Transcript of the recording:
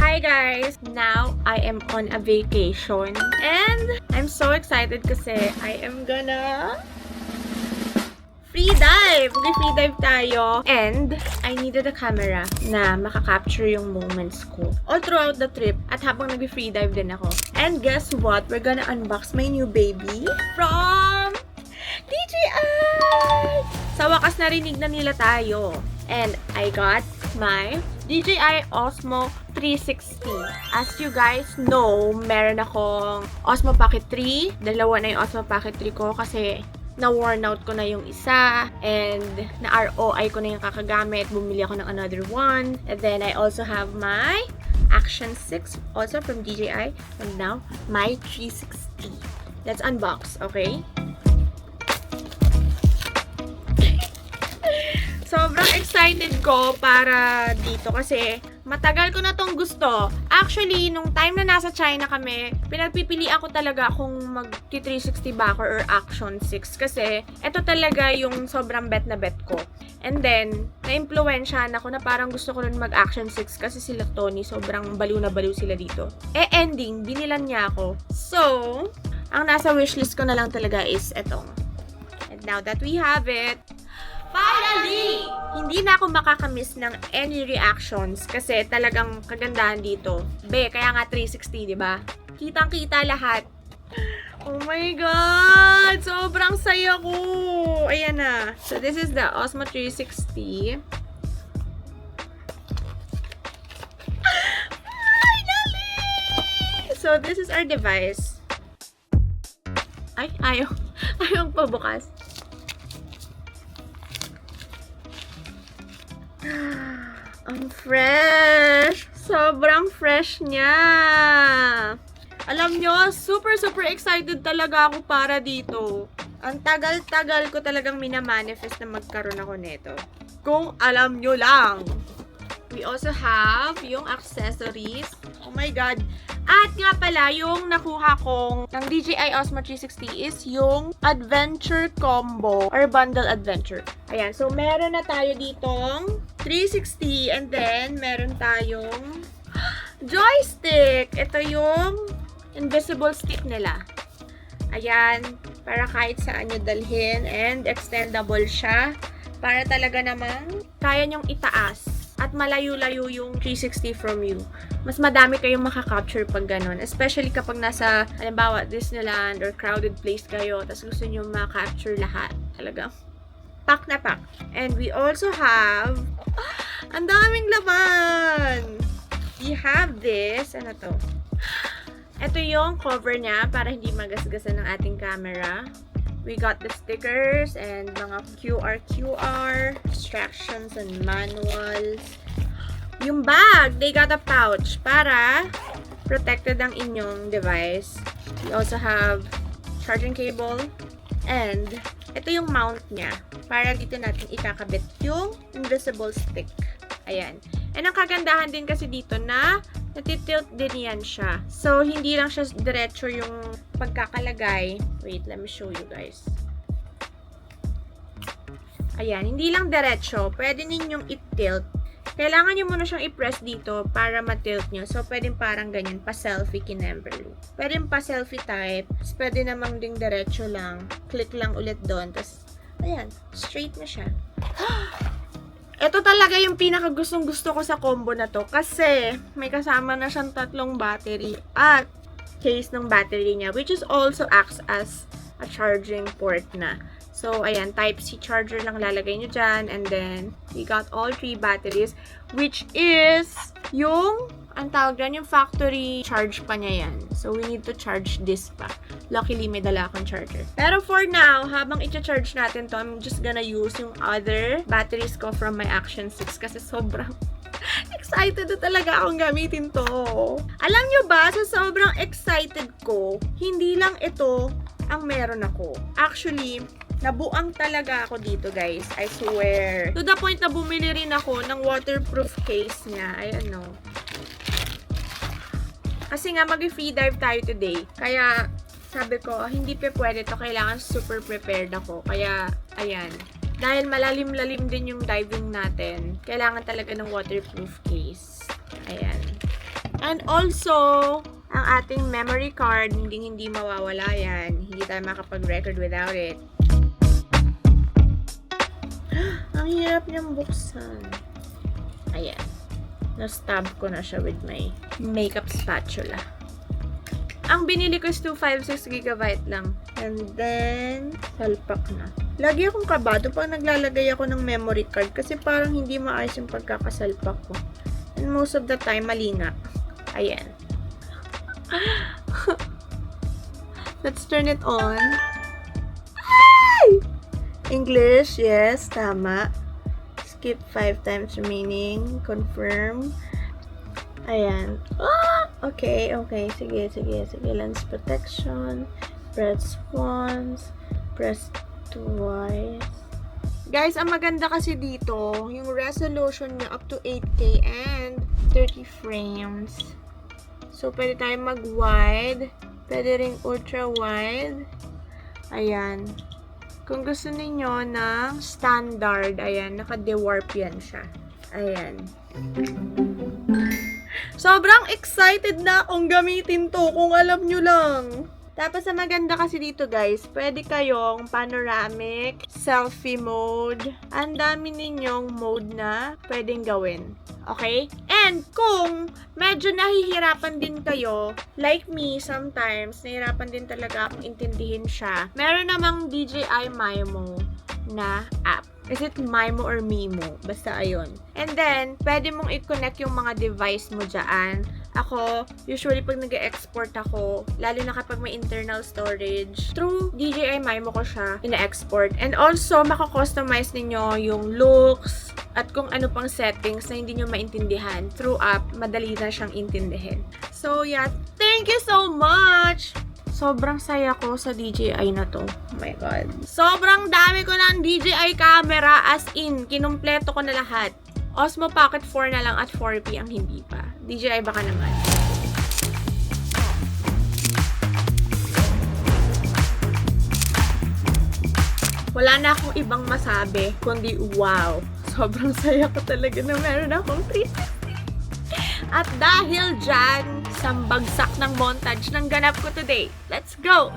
Hi guys! Now, I am on a vacation and I'm so excited kasi I am gonna free dive! Mag-free dive tayo and I needed a camera na makaka-capture yung moments ko all throughout the trip at habang nag-free dive din ako. And guess what? We're gonna unbox my new baby from DJI! Sa wakas narinig na nila tayo. And I got my DJI Osmo 360. As you guys know, meron akong Osmo Pocket 3. Dalawa na yung Osmo Pocket 3 ko kasi na-worn out ko na yung isa and na-ROI ko na yung kakagamit. Bumili ako ng another one. And then I also have my Action 6 also from DJI. And now, my 360. Let's unbox, okay? Sobrang excited ko para dito kasi matagal ko na tong gusto. Actually, nung time na nasa China kami, pinagpipilian ko talaga kung mag-360 ba ako or Action 6 kasi ito talaga yung sobrang bet na bet ko. And then, na-impluwensyahan ako na parang gusto ko rin mag-Action 6 kasi sila Tony, sobrang baliw na baliw sila dito. Ending, binilan niya ako. So, ang nasa wishlist ko na lang talaga is etong. And now that we have it, finally! Hindi na ako makakamiss ng any reactions kasi talagang kagandahan dito. Kaya nga 360, di ba? Kitang-kita lahat. Oh my God! Sobrang saya ko! Ayan na. So, this is the Osmo 360. Finally! So, this is our device. Ay, ayaw pabukas. Ang fresh! Sobrang fresh niya! Alam nyo, super excited talaga ako para dito. Ang tagal-tagal ko talagang minamanifest na magkaroon ako nito. Kung alam nyo lang! We also have yung accessories. Oh my God! At nga pala, yung nakuha kong ng DJI Osmo 360 is yung Adventure Combo or Bundle Adventure. Ayan, so meron na tayo ditong 360 and then meron tayong joystick. Ito yung invisible stick nila. Ayan, para kahit saan nyo dalhin and extendable siya para talaga namang kaya nyong itaas at malayo-layo yung 360 from you. Mas madami kayong makaka-capture pag ganun. Especially kapag nasa, halimbawa, Disneyland or crowded place kayo, tapos gusto nyo makaka-capture lahat. Talaga, pack na pack. And we also have, ang daming laman! We have this, ano to? Ito yung cover niya para hindi magasgasan ng ating camera. We got the stickers and mga QR, instructions and manuals. Yung bag, they got a pouch para protected ang inyong device. We also have charging cable and ito yung mount niya para dito natin ikakabit yung invisible stick. Ayan. And ang kagandahan din kasi dito na natitilt din yan siya. So, hindi lang siya diretso yung pagkakalagay. Wait, let me show you guys. Ayan, hindi lang diretso. Pwede ninyong i-tilt. Kailangan nyo muna siyang i-press dito para ma-tilt nyo. So, pwedeng parang ganyan, pa-selfie kinemberly. Pwedeng pa-selfie type. Pwede namang ding diretso lang. Click lang ulit doon. Tapos, ayan, straight na siya. Ito talaga yung pinakagustong-gusto ko sa combo na to kasi may kasama na siyang 3 battery at case ng battery niya which is also acts as a charging port na. So, ayan, Type-C charger lang lalagay nyo dyan and then we got all 3 batteries which is yung, ang tawag dyan, yung factory charge pa niya yan. So, we need to charge this pa. Luckily, may dala akong charger. Pero for now, habang i-charge natin to, I'm just gonna use yung other batteries ko from my Action 6 kasi sobrang excited na talaga akong gamitin to. Alam nyo ba, sa sobrang excited ko, hindi lang ito ang meron ako. Actually, nabuang talaga ako dito, guys. I swear. To the point na bumili rin ako ng waterproof case niya. Ayan, no. Kasi nga, mag-free dive tayo today. Kaya, sabi ko, hindi pa pwede to. Kailangan super prepared ako. Kaya, ayan. Dahil malalim-lalim din yung diving natin, kailangan talaga ng waterproof case. Ayan. And also, ang ating memory card, hindi mawawala yan. Hindi tayo makapag-record without it. Ang hirap niyang buksan. Ayan. Na-stab ko na siya with my makeup spatula. Ang binili ko is 256 GB lang. And then, salpak na. Lagi akong kabado pag naglalagay ako ng memory card kasi parang hindi maayos yung pagkakasalpak ko. And most of the time, mali nga. Ayan. Let's turn it on. Ay! English, yes, tama. Skip 5 times remaining. Confirm. Ayan. Okay. Sige. Lens protection. Press once. Press twice. Guys, ang maganda kasi dito, yung resolution niya up to 8K and 30 frames. So, pwede tayo mag-wide. Pwede ring ultra-wide. Ayan. Kung gusto niyo ng standard, ayan, naka-dewarp yan siya. Ayan. Sobrang excited na akong gamitin to, kung alam nyo lang. Tapos, ang maganda kasi dito, guys, pwede kayong panoramic, selfie mode. Ang dami ninyong mode na pwedeng gawin. Okay? And kung medyo nahihirapan din kayo, like me sometimes, nahihirapan din talaga akong intindihin siya, meron namang DJI Mimo na app. Is it Mimo or Mimo? Basta ayun. And then, pwede mong i-connect yung mga device mo dyan. Ako, usually pag nag-export ako, lalo na kapag may internal storage, through DJI Mimo ko siya ina-export. And also, makakustomize ninyo yung looks at kung ano pang settings na hindi nyo maintindihan. Through app, madali na siyang intindihin. So, yeah. Thank you so much! Sobrang saya ko sa DJI na to. Oh my God. Sobrang dami ko ng DJI camera, as in, kinumpleto ko na lahat. Osmo Pocket 4 na lang at 4P ang hindi pa. DJI baka naman. Wala na akong ibang masabi, kundi wow. Sobrang saya ko talaga na meron akong 360. At dahil dyan, sa bagsak ng montage ng ganap ko today. Let's go!